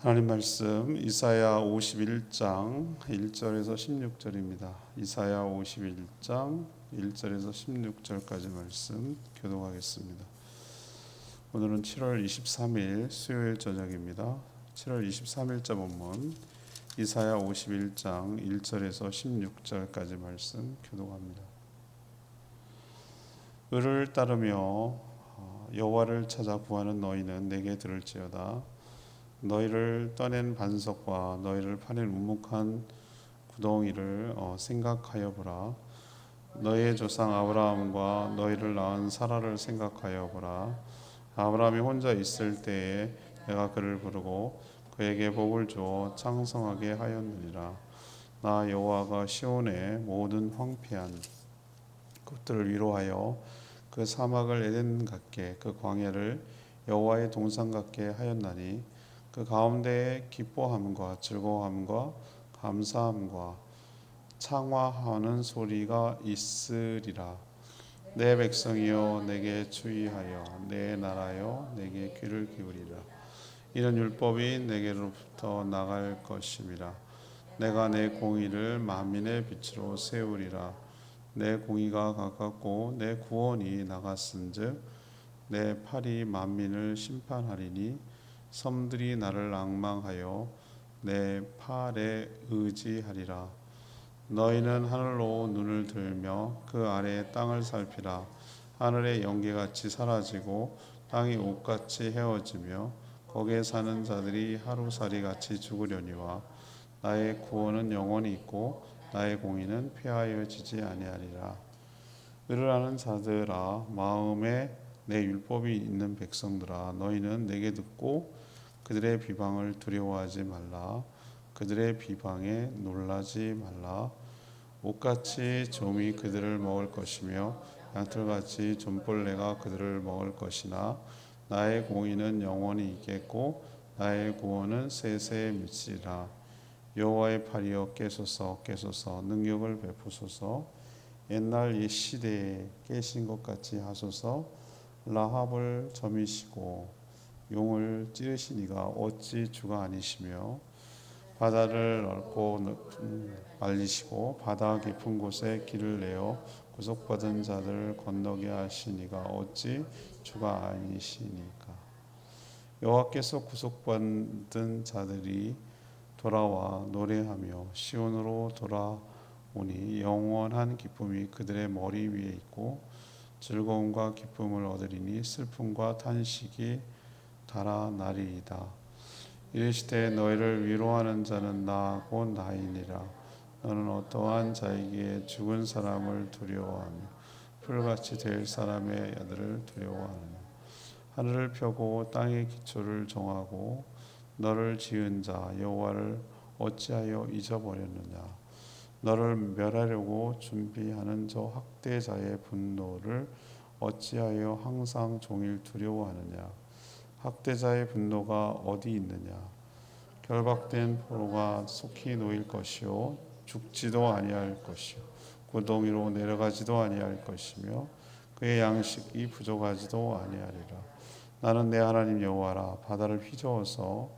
하나님 말씀 이사야 51장 1절에서 16절입니다. 이사야 51장 1절에서 16절까지 말씀 교독하겠습니다. 오늘은 7월 23일 수요일 저녁입니다. 7월 23일자 본문 이사야 51장 1절에서 16절까지 말씀 교독합니다. 의를 따르며 여호와를 찾아 구하는 너희는 내게 들을지어다. 너희를 떠낸 반석과 너희를 파낸 우묵한 구덩이를 생각하여 보라. 너희의 조상 아브라함과 너희를 낳은 사라를 생각하여 보라. 아브라함이 혼자 있을 때에 내가 그를 부르고 그에게 복을 주어 창성하게 하였느니라. 나 여호와가 시온의 모든 황폐한 곳들을 위로하여 그 사막을 에덴 같게 그 광야를 여호와의 동산 같게 하였나니 그 가운데에 기뻐함과 즐거움과 감사함과 창화하는 소리가 있으리라. 내 백성이여 내게 주의하여 내 나라여 내게 귀를 기울이라. 이런 율법이 내게로부터 나갈 것임이라. 내가 내 공의를 만민의 빛으로 세우리라. 내 공의가 가깝고 내 구원이 나갔은즉 내 팔이 만민을 심판하리니 섬들이 나를 앙망하여 내 팔에 의지하리라. 너희는 하늘로 눈을 들며 그 아래의 땅을 살피라. 하늘의 연기같이 사라지고 땅이 옷같이 헤어지며 거기에 사는 자들이 하루살이같이 죽으려니와 나의 구원은 영원히 있고 나의 공의는 폐하여지지 아니하리라. 의를 하는 자들아, 마음에 내 율법이 있는 백성들아, 너희는 내게 듣고 그들의 비방을 두려워하지 말라. 그들의 비방에 놀라지 말라. 옷같이 좀이 그들을 먹을 것이며 양털같이 좀벌레가 그들을 먹을 것이나 나의 공의는 영원히 있겠고 나의 구원은 세세에 미치리라. 여호와의 팔이여 깨소서 깨소서 능력을 베푸소서. 옛날 옛 시대에 깨신 것 같이 하소서. 라합을 점이시고 용을 찌르신 이가 어찌 주가 아니시며 바다를 넓고 말리시고 바다 깊은 곳에 길을 내어 구속받은 자들을 건너게 하신 이가 어찌 주가 아니시니까. 여호와께서 구속받은 자들이 돌아와 노래하며 시온으로 돌아오니 영원한 기쁨이 그들의 머리 위에 있고 즐거움과 기쁨을 얻으리니 슬픔과 탄식이 달아나리이다. 이르시되 너희를 위로하는 자는 나 곧 나이니라. 너는 어떠한 자에게 죽은 사람을 두려워하며 풀같이 될 사람의 아들을 두려워하느냐. 하늘을 펴고 땅의 기초를 정하고 너를 지은 자 여호와를 어찌하여 잊어버렸느냐. 너를 멸하려고 준비하는 저 학대자의 분노를 어찌하여 항상 종일 두려워하느냐. 학대자의 분노가 어디 있느냐. 결박된 포로가 속히 놓일 것이요 죽지도 아니할 것이요 구덩이로 내려가지도 아니할 것이며 그의 양식이 부족하지도 아니하리라. 나는 내 하나님 여호와라. 바다를 휘저어서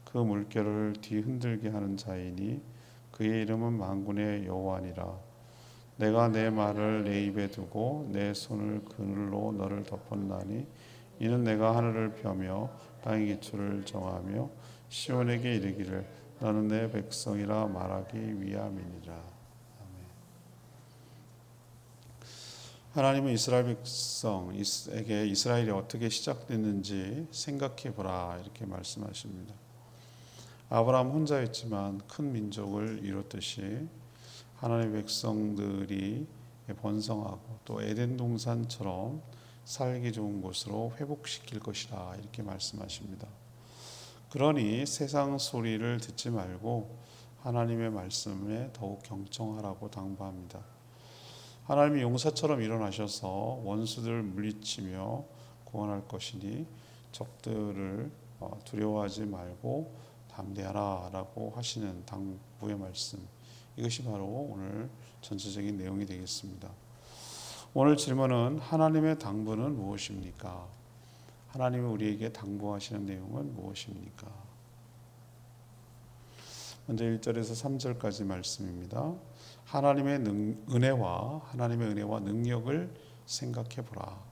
그 물결을 뒤흔들게 하는 자이니 그의 이름은 만군의 여호와니라. 내가 내 말을 내 입에 두고 내 손을 그늘로 너를 덮었나니 이는 내가 하늘을 펴며 땅의 기초를 정하며 시온에게 이르기를 너는 내 백성이라 말하기 위함이니라. 아멘. 하나님은 이스라엘 백성에게 이스라엘이 어떻게 시작됐는지 생각해 보라 이렇게 말씀하십니다. 아브라함 혼자였지만 큰 민족을 이뤘듯이 하나님의 백성들이 번성하고 또 에덴 동산처럼 살기 좋은 곳으로 회복시킬 것이라 이렇게 말씀하십니다. 그러니 세상 소리를 듣지 말고 하나님의 말씀에 더욱 경청하라고 당부합니다. 하나님이 용사처럼 일어나셔서 원수들을 물리치며 구원할 것이니 적들을 두려워하지 말고 담대하라 라고 하시는 당부의 말씀, 이것이 바로 오늘 전체적인 내용이 되겠습니다. 오늘 질문은 하나님의 당부는 무엇입니까? 하나님이 우리에게 당부하시는 내용은 무엇입니까? 먼저 1절에서 3절까지 말씀입니다. 하나님의 은혜와 능력을 생각해 보라.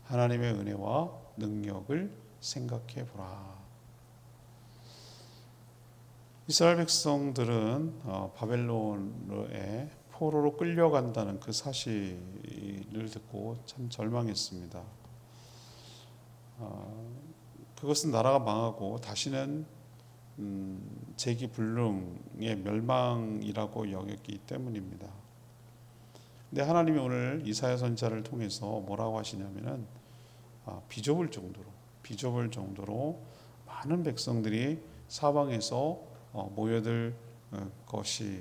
하나님의 은혜와 능력을 생각해 보라. 이스라엘 백성들은 바벨론에 포로로 끌려간다는 그 사실을 듣고 참 절망했습니다. 그것은 나라가 망하고 다시는 재기불능의 멸망이라고 여겼기 때문입니다. 근데 하나님이 오늘 이사야 선지자를 통해서 뭐라고 하시냐면은 비좁을 정도로 많은 백성들이 사방에서 모여들 것이다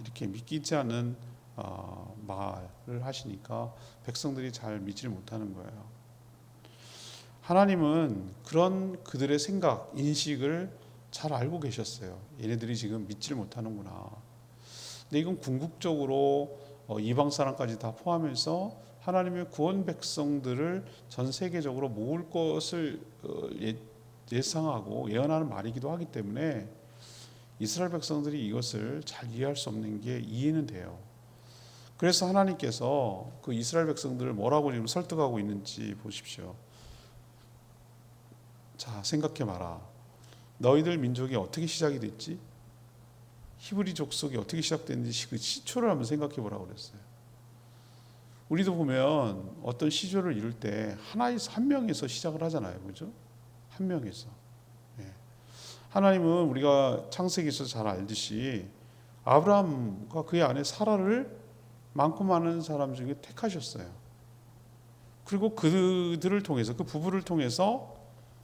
이렇게 믿기지 않은 말을 하시니까 백성들이 잘 믿지 못하는 거예요. 하나님은 그런 그들의 생각, 인식을 잘 알고 계셨어요. 얘네들이 지금 믿질 못하는구나. 근데 이건 궁극적으로 이방 사람까지 다 포함해서 하나님의 구원 백성들을 전 세계적으로 모을 것을 예상하고 예언하는 말이기도 하기 때문에 이스라엘 백성들이 이것을 잘 이해할 수 없는 게 이해는 돼요. 그래서 하나님께서 그 이스라엘 백성들을 뭐라고 지금 설득하고 있는지 보십시오. 자, 생각해 봐라. 너희들 민족이 어떻게 시작이 됐지? 히브리 족속이 어떻게 시작됐는지 그 시초를 한번 생각해 보라고 그랬어요. 우리도 보면 어떤 시조를 이룰 때 한 명에서 시작을 하잖아요. 그죠? 한 명에서. 예. 하나님은 우리가 창세기에서 잘 알듯이 아브라함과 그의 아내 사라를 많고 많은 사람 중에 택하셨어요. 그리고 그들을 통해서, 그 부부를 통해서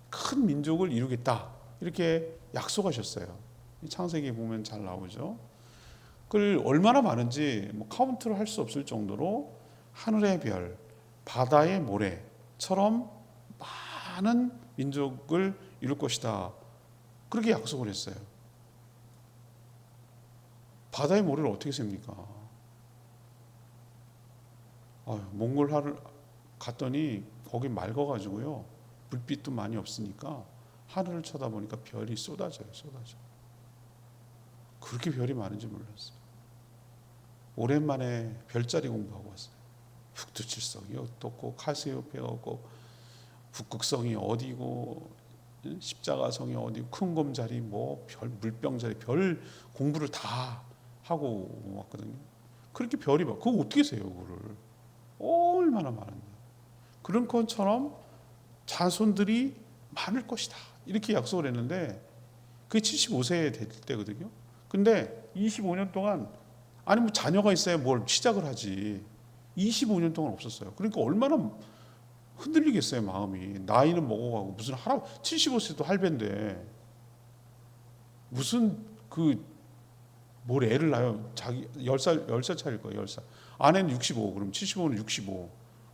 큰 민족을 이루겠다 이렇게 약속하셨어요. 창세기 보면 잘 나오죠. 그걸 얼마나 많은지 카운트를 할 수 없을 정도로 하늘의 별, 바다의 모래처럼 많은 민족을 이룰 것이다. 그렇게 약속을 했어요. 바다의 모래를 어떻게 셉니까? 몽골 갔더니 거기 맑아가지고요. 불빛도 많이 없으니까 하늘을 쳐다보니까 별이 쏟아져요. 그렇게 별이 많은지 몰랐어요. 오랜만에 별자리 공부하고 왔어요. 북두칠성이 어떻고 카시오페아가 없고 북극성이 어디고 십자가성이 어디고 큰곰자리 별 물병자리 별 공부를 다 하고 왔거든요. 그렇게 별이 그거 어떻게 세요? 그거를 얼마나 많은데. 그런 것처럼 자손들이 많을 것이다 이렇게 약속을 했는데 그게 75세 될 때거든요. 근데 25년 동안 자녀가 있어야 뭘 시작을 하지 25년 동안 없었어요. 그러니까 얼마나 흔들리겠어요 마음이. 나이는 먹어가고 무슨 75세도 할배인데 무슨 뭘 애를 낳아요. 자기 10살 차일 거예요. 10살. 아내는 65 그럼 75는 65.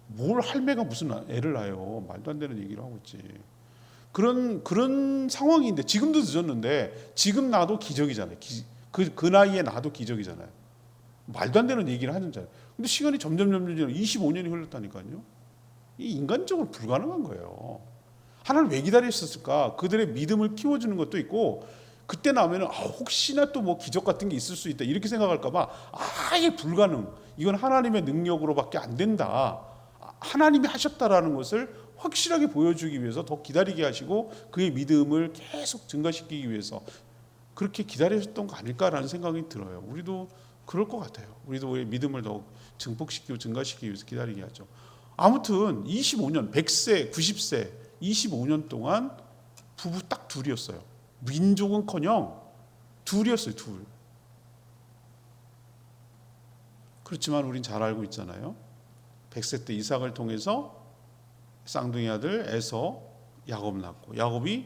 뭘 할매가 무슨 애를 낳아요. 말도 안 되는 얘기를 하고 있지. 그런 상황인데 지금도 늦었는데 지금 나도 기적이잖아요. 그 나이에 나도 기적이잖아요. 말도 안 되는 얘기를 하는 자예요. 근데 시간이 점점 25년이 흘렀다니까요. 이 인간적으로 불가능한 거예요. 하나님 왜 기다리셨을까? 그들의 믿음을 키워주는 것도 있고 그때 나오면 혹시나 또 기적 같은 게 있을 수 있다 이렇게 생각할까 봐 아예 불가능. 이건 하나님의 능력으로밖에 안 된다. 하나님이 하셨다라는 것을 확실하게 보여주기 위해서 더 기다리게 하시고 그의 믿음을 계속 증가시키기 위해서 그렇게 기다리셨던 거 아닐까라는 생각이 들어요. 우리도 그럴 것 같아요. 우리도 우리의 믿음을 더 증폭시키고 증가시키기 위해서 기다리게 하죠. 아무튼 25년, 100세, 90세, 25년 동안 부부 딱 둘이었어요. 민족은커녕 둘이었어요. 둘. 그렇지만 우린 잘 알고 있잖아요. 100세 때 이삭을 통해서 쌍둥이 아들 에서 야곱 낳고 야곱이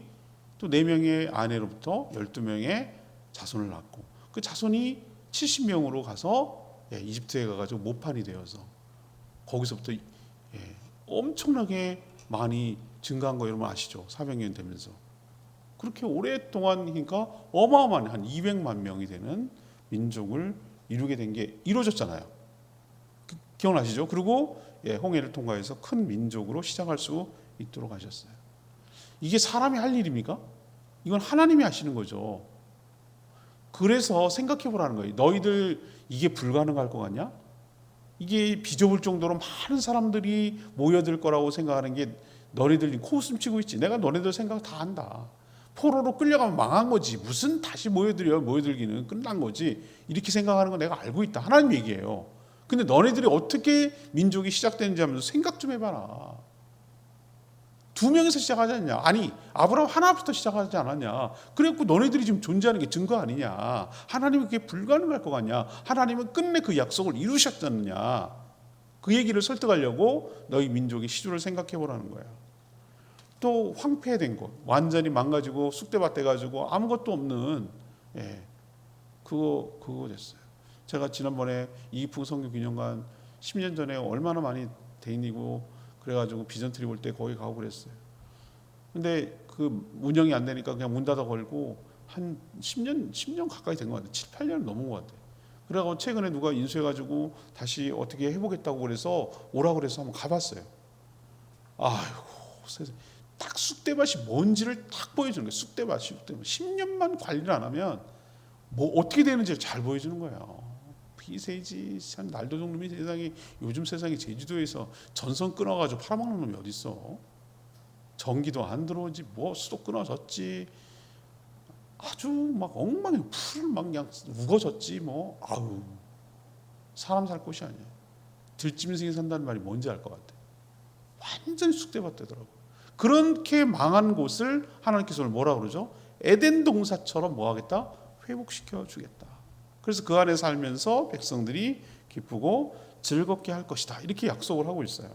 또 4명의 아내로부터 12명의 자손을 낳고 그 자손이 70명으로 가서 이집트에 가가지고 모판이 되어서 거기서부터 엄청나게 많이 증가한 거 여러분 아시죠? 400년 되면서 그렇게 오랫동안이니까 어마어마한 한 200만 명이 되는 민족을 이루게 된 게 이루어졌잖아요. 기억나시죠? 그리고 홍해를 통과해서 큰 민족으로 시작할 수 있도록 하셨어요. 이게 사람이 할 일입니까? 이건 하나님이 하시는 거죠. 그래서 생각해 보라는 거예요. 너희들 이게 불가능할 것 같냐? 이게 비좁을 정도로 많은 사람들이 모여들 거라고 생각하는 게 너희들 코웃음 치고 있지. 내가 너네들 생각 다 한다. 포로로 끌려가면 망한 거지. 무슨 다시 모여들기는 끝난 거지. 이렇게 생각하는 거 내가 알고 있다. 하나님 얘기예요. 근데 너네들이 어떻게 민족이 시작되는지 하면서 생각 좀 해봐라. 2명에서 시작하지 않냐? 아니, 아브라함 하나부터 시작하지 않았냐? 그래갖고 너네들이 지금 존재하는 게 증거 아니냐? 하나님이 그게 불가능할 것 같냐? 하나님은 끝내 그 약속을 이루셨잖느냐? 그 얘기를 설득하려고 너희 민족의 시주를 생각해 보라는 거야. 또 황폐된 곳, 완전히 망가지고 쑥대밭 돼가지고 아무것도 없는, 그거 됐어요. 제가 지난번에 이기풍 성교기념관 10년 전에 얼마나 많이 대인이고 그래가지고 비전트리 볼 때 거기 가고 그랬어요. 근데 그 운영이 안 되니까 그냥 문 닫아 걸고 한 10년 가까이 된 것 같아요. 7, 8년 넘은 것 같아요. 그래가지고 최근에 누가 인수해가지고 다시 어떻게 해보겠다고 그래서 오라고 그래서 한번 가봤어요. 아이고, 세상에. 딱 쑥대밭이 뭔지를 딱 보여주는 거예요. 쑥대밭. 10년만 관리를 안 하면 뭐 어떻게 되는지를 잘 보여주는 거예요. 피세지 참 날도 종놈이 세상에 요즘 세상에 제주도에서 전선 끊어가지고 팔아먹는 놈이 어디 있어? 전기도 안 들어오지 뭐 수도 끊어졌지 아주 막 엉망이 풀을 막 그냥 우거졌지 뭐 아우 사람 살 곳이 아니야. 들짐승이 산다는 말이 뭔지 알 것 같아. 완전히 쑥대밭 되더라고. 그렇게 망한 곳을 하나님께서 뭐라 그러죠? 에덴 동산처럼 뭐 하겠다? 회복시켜 주겠다. 그래서 그 안에 살면서 백성들이 기쁘고 즐겁게 할 것이다. 이렇게 약속을 하고 있어요.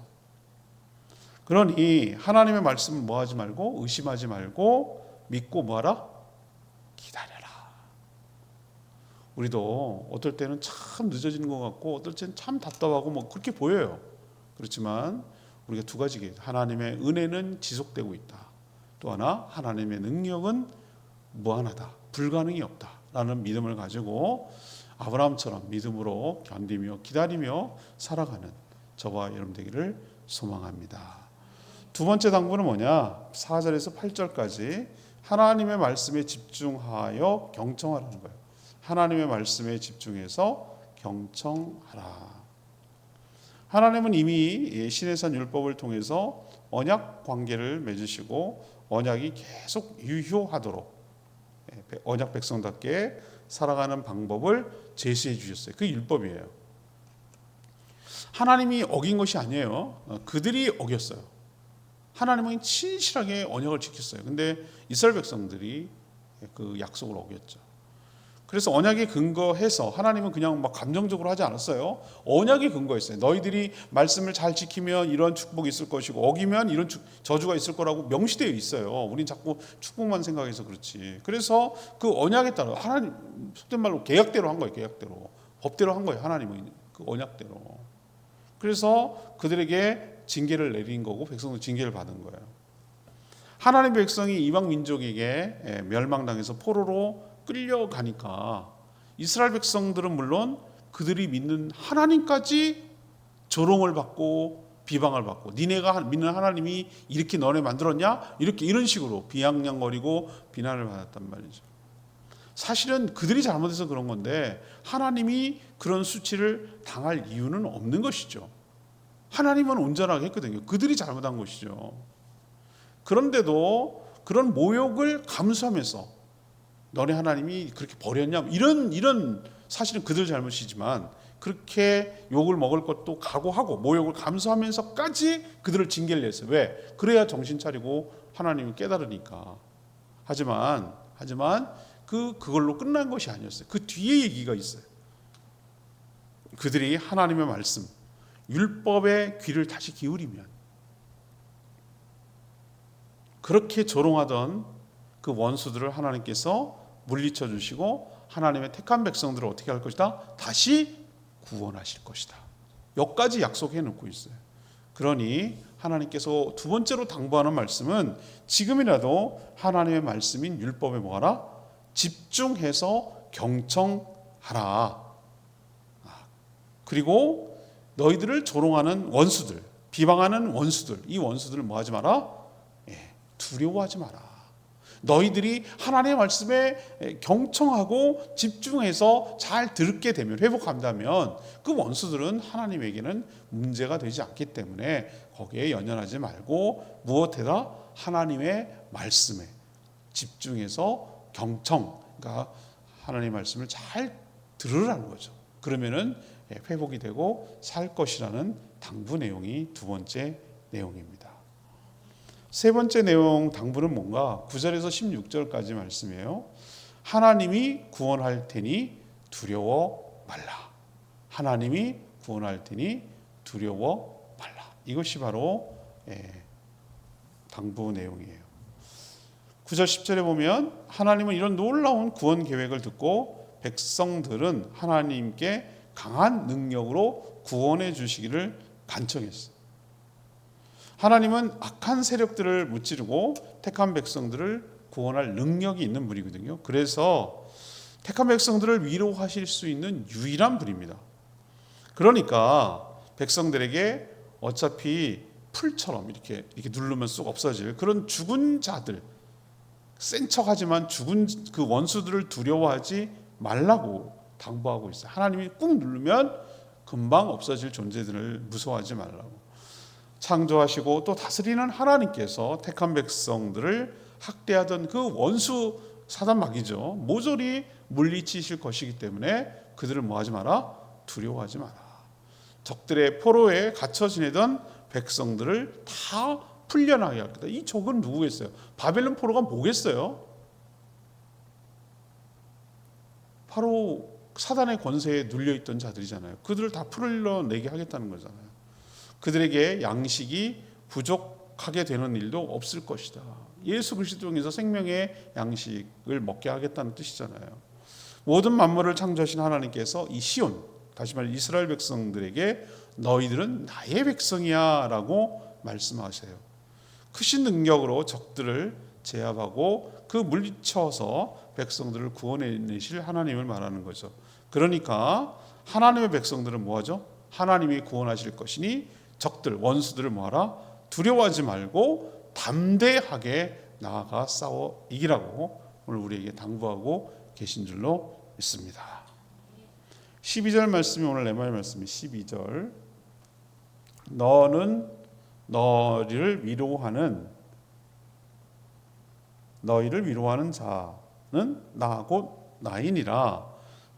그러니 하나님의 말씀은 뭐 하지 말고 의심하지 말고 믿고 뭐하라? 기다려라. 우리도 어떨 때는 참 늦어지는 것 같고 어떨 때는 참 답답하고 뭐 그렇게 보여요. 그렇지만 우리가 두 가지겠죠. 하나님의 은혜는 지속되고 있다. 또 하나 하나님의 능력은 무한하다. 불가능이 없다. 라는 믿음을 가지고 아브라함처럼 믿음으로 견디며 기다리며 살아가는 저와 여러분 되기를 소망합니다. 두 번째 당부는 뭐냐? 4절에서 8절까지 하나님의 말씀에 집중하여 경청하라는 거예요. 하나님의 말씀에 집중해서 경청하라. 하나님은 이미 시내산 율법을 통해서 언약 관계를 맺으시고 언약이 계속 유효하도록 언약 백성답게 살아가는 방법을 제시해 주셨어요. 그게 율법이에요. 하나님이 어긴 것이 아니에요. 그들이 어겼어요. 하나님은 진실하게 언약을 지켰어요. 근데 이스라엘 백성들이 그 약속을 어겼죠. 그래서 언약에 근거해서 하나님은 그냥 막 감정적으로 하지 않았어요. 언약에 근거했어요. 너희들이 말씀을 잘 지키면 이런 축복이 있을 것이고 어기면 이런 저주가 있을 거라고 명시되어 있어요. 우린 자꾸 축복만 생각해서 그렇지. 그래서 그 언약에 따라 하나님 속된 말로 계약대로 한 거예요. 계약대로. 법대로 한 거예요. 하나님은 그 언약대로. 그래서 그들에게 징계를 내린 거고 백성도 징계를 받은 거예요. 하나님 백성이 이방 민족에게 멸망당해서 포로로 끌려가니까 이스라엘 백성들은 물론 그들이 믿는 하나님까지 조롱을 받고 비방을 받고 니네가 믿는 하나님이 이렇게 너네 만들었냐? 이런 식으로 비아냥거리고 비난을 받았단 말이죠. 사실은 그들이 잘못해서 그런 건데 하나님이 그런 수치를 당할 이유는 없는 것이죠. 하나님은 온전하게 했거든요. 그들이 잘못한 것이죠. 그런데도 그런 모욕을 감수하면서 너네 하나님이 그렇게 버렸냐? 이런 사실은 그들 잘못이지만 그렇게 욕을 먹을 것도 각오하고 모욕을 감수하면서까지 그들을 징계를 냈어요. 왜? 그래야 정신 차리고 하나님을 깨달으니까. 하지만 그걸로 끝난 것이 아니었어요. 그 뒤에 얘기가 있어요. 그들이 하나님의 말씀, 율법의 귀를 다시 기울이면 그렇게 조롱하던 그 원수들을 하나님께서 물리쳐 주시고 하나님의 택한 백성들을 어떻게 할 것이다? 다시 구원하실 것이다. 여기까지 약속해 놓고 있어요. 그러니 하나님께서 두 번째로 당부하는 말씀은 지금이라도 하나님의 말씀인 율법에 뭐하라? 집중해서 경청하라. 그리고 너희들을 조롱하는 원수들, 비방하는 원수들, 이 원수들을 뭐하지 마라? 두려워하지 마라. 너희들이 하나님의 말씀에 경청하고 집중해서 잘 듣게 되면, 회복한다면 그 원수들은 하나님에게는 문제가 되지 않기 때문에 거기에 연연하지 말고 무엇해라? 하나님의 말씀에 집중해서 경청, 그러니까 하나님의 말씀을 잘 들으라는 거죠. 그러면은 회복이 되고 살 것이라는 당부 내용이 두 번째 내용입니다. 세 번째 내용 당부는 뭔가 9절에서 16절까지 말씀이에요. 하나님이 구원할 테니 두려워 말라. 하나님이 구원할 테니 두려워 말라. 이것이 바로 당부 내용이에요. 9절 10절에 보면 하나님은 이런 놀라운 구원 계획을 듣고 백성들은 하나님께 강한 능력으로 구원해 주시기를 간청했어요. 하나님은 악한 세력들을 무찌르고 택한 백성들을 구원할 능력이 있는 분이거든요. 그래서 택한 백성들을 위로하실 수 있는 유일한 분입니다. 그러니까 백성들에게 어차피 풀처럼 이렇게 누르면 쑥 없어질 그런 죽은 자들, 센 척하지만 죽은 그 원수들을 두려워하지 말라고 당부하고 있어요. 하나님이 꾹 누르면 금방 없어질 존재들을 무서워하지 말라고. 창조하시고 또 다스리는 하나님께서 택한 백성들을 학대하던 그 원수 사단 마귀죠, 모조리 물리치실 것이기 때문에 그들을 뭐하지 마라? 두려워하지 마라. 적들의 포로에 갇혀 지내던 백성들을 다 풀려나게 할 거다. 이 적은 누구겠어요? 바벨론 포로가 뭐겠어요? 바로 사단의 권세에 눌려있던 자들이잖아요. 그들을 다 풀어내게 하겠다는 거잖아요. 그들에게 양식이 부족하게 되는 일도 없을 것이다. 예수 그리스도 통해서 생명의 양식을 먹게 하겠다는 뜻이잖아요. 모든 만물을 창조하신 하나님께서 이 시온, 다시 말해 이스라엘 백성들에게 너희들은 나의 백성이야 라고 말씀하세요. 크신 능력으로 적들을 제압하고 그 물리쳐서 백성들을 구원해내실 하나님을 말하는 거죠. 그러니까 하나님의 백성들은 뭐하죠? 하나님이 구원하실 것이니 적들, 원수들을 뭐하라? 두려워하지 말고 담대하게 나아가 싸워 이기라고 오늘 우리에게 당부하고 계신 줄로 믿습니다. 12절 말씀이 오늘 내 말의 말씀이 12절. 너희를 위로하는 자는 나하고 나이니라.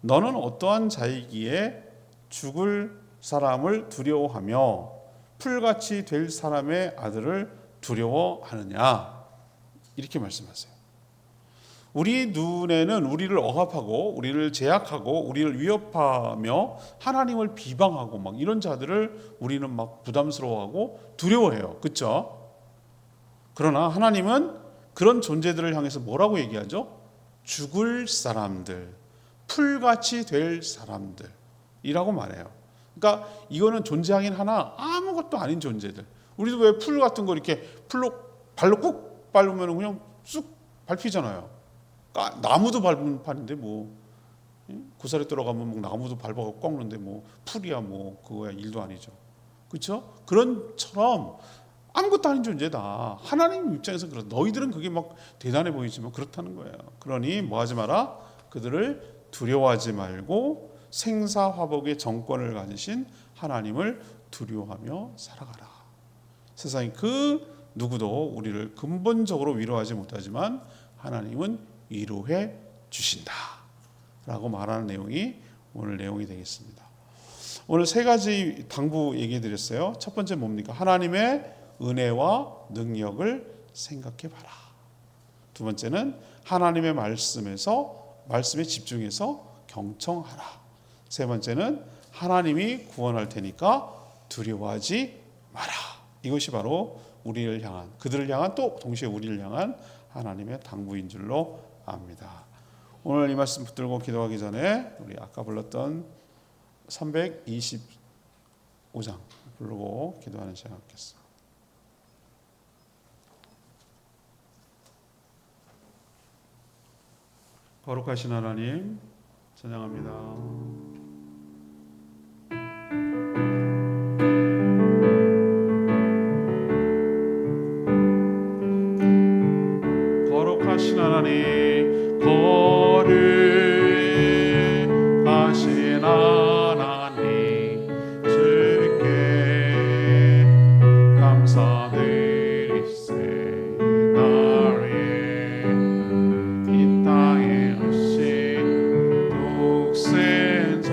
너는 어떠한 자이기에 죽을 사람을 두려워하며 풀같이 될 사람의 아들을 두려워하느냐. 이렇게 말씀하세요. 우리 눈에는 우리를 억압하고 우리를 제약하고 우리를 위협하며 하나님을 비방하고 막 이런 자들을 우리는 막 부담스러워하고 두려워해요. 그렇죠? 그러나 하나님은 그런 존재들을 향해서 뭐라고 얘기하죠? 죽을 사람들, 풀같이 될 사람들이라고 말해요. 그러니까 이거는 존재하긴 하나 아무것도 아닌 존재들. 우리도 왜 풀 같은 거 이렇게 풀로 발로 꾹 밟으면 그냥 쑥 밟히잖아요. 나무도 밟은 판인데 뭐 고사리 들어가면 뭐 나무도 밟아갖고 꺾는데 뭐 풀이야 뭐 그거야 일도 아니죠. 그렇죠? 그런처럼 아무것도 아닌 존재다. 하나님 입장에서 그렇다. 너희들은 그게 막 대단해 보이지만 그렇다는 거예요. 그러니 뭐 하지 마라? 그들을 두려워하지 말고 생사화복의 정권을 가지신 하나님을 두려워하며 살아가라. 세상에 그 누구도 우리를 근본적으로 위로하지 못하지만 하나님은 위로해 주신다 라고 말하는 내용이 오늘 내용이 되겠습니다. 오늘 세 가지 당부 얘기해 드렸어요. 첫 번째 뭡니까? 하나님의 은혜와 능력을 생각해 봐라. 두 번째는 하나님의 말씀에 집중해서 경청하라. 세 번째는 하나님이 구원할 테니까 두려워하지 마라. 이것이 바로 우리를 향한, 그들을 향한 또 동시에 우리를 향한 하나님의 당부인 줄로 압니다. 오늘 이 말씀 붙들고 기도하기 전에 우리 아까 불렀던 325장 부르고 기도하는 시간 갖겠습니다. 거룩하신 하나님 찬양합니다. 거룩하신 하나님, 거룩하신 하나님, 주께 감사드리세. 날 위해 이 땅에 오신 독생 자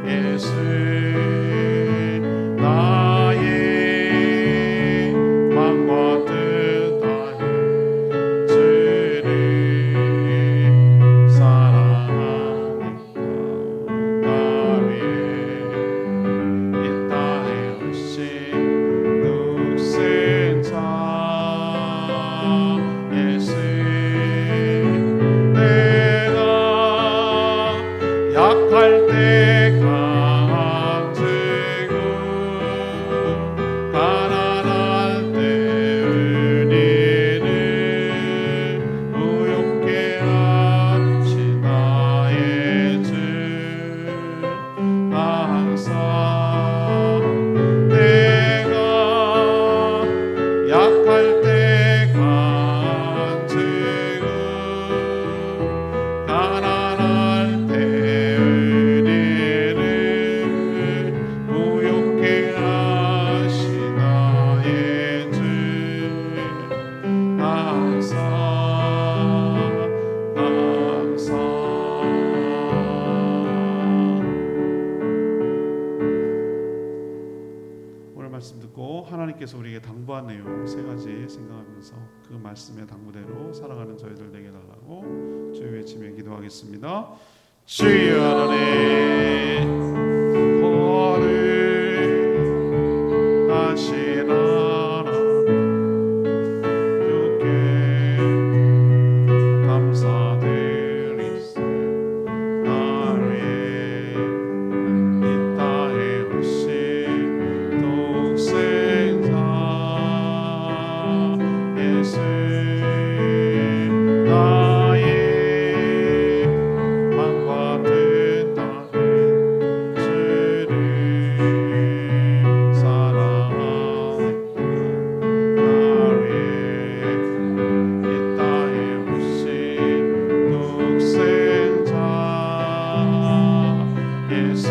예수, 나의 마음과 뜻 다해 주를 사랑하니까. 날 위해 이 땅에 오신 독생 자 예수, 내가 약할 때 강지고 가난할 때 은혜를 무욕해 하신 나의 주, 항상 내가 약할 때 간증하고 가난할 때 은혜를 무욕해 하신 나의 주, 항상 항상. 오늘 말씀 듣고 하나님께서 우리에게 당부한 내용 세 가지 생각하면서 그 말씀의 당부대로 살아가는 저희들 되게 해달라고 주의 외치며 기도하겠습니다. 주여 하나님, 거룩하신 하나님, 주께 감사드리세. 날 위해 이 땅에 오신 독생 자 예수, 나의 마음과 뜻 다해 주를 사랑하니까. 날 위해 이 땅에 오신 독생 자 예수,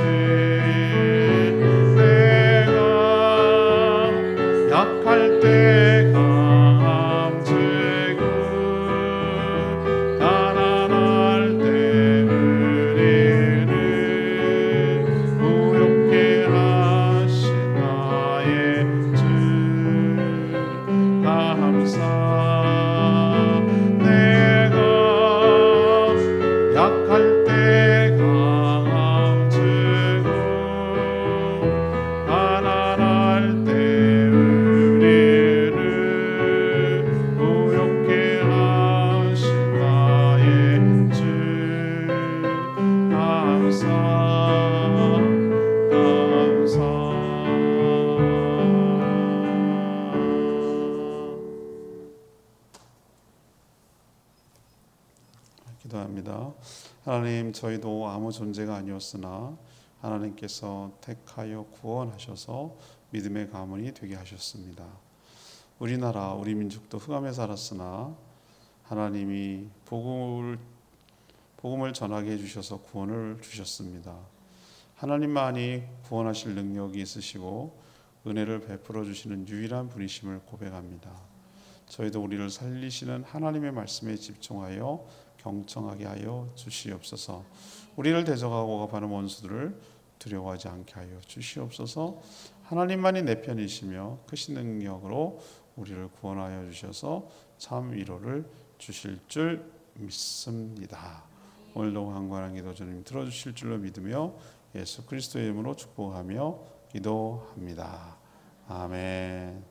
내가 약할 때 감지고 가난할 때 은혜를 무욕해 하신 나의 주, 감사. 내가 약할 때 감지고 가난할 때 은혜를 무욕해 하신 나의 주, 감사 감사. 기도합니다. 하나님, 저희도 아무 존재가 아니었으나 하나님께서 택하여 구원하셔서 믿음의 가문이 되게 하셨습니다. 우리나라, 우리 민족도 흑암에 살았으나 하나님이 복음을 전하게 해주셔서 구원을 주셨습니다. 하나님만이 구원하실 능력이 있으시고 은혜를 베풀어 주시는 유일한 분이심을 고백합니다. 저희도 우리를 살리시는 하나님의 말씀에 집중하여 경청하게 하여 주시옵소서. 우리를 대적하고 억압하는 원수들을 두려워하지 않게 하여 주시옵소서. 하나님만이 내 편이시며 크신 능력으로 우리를 구원하여 주셔서 참 위로를 주실 줄 믿습니다. 오늘도 간구하는 기도 주님 들어주실 줄로 믿으며 예수 그리스도의 이름으로 축복하며 기도합니다. 아멘.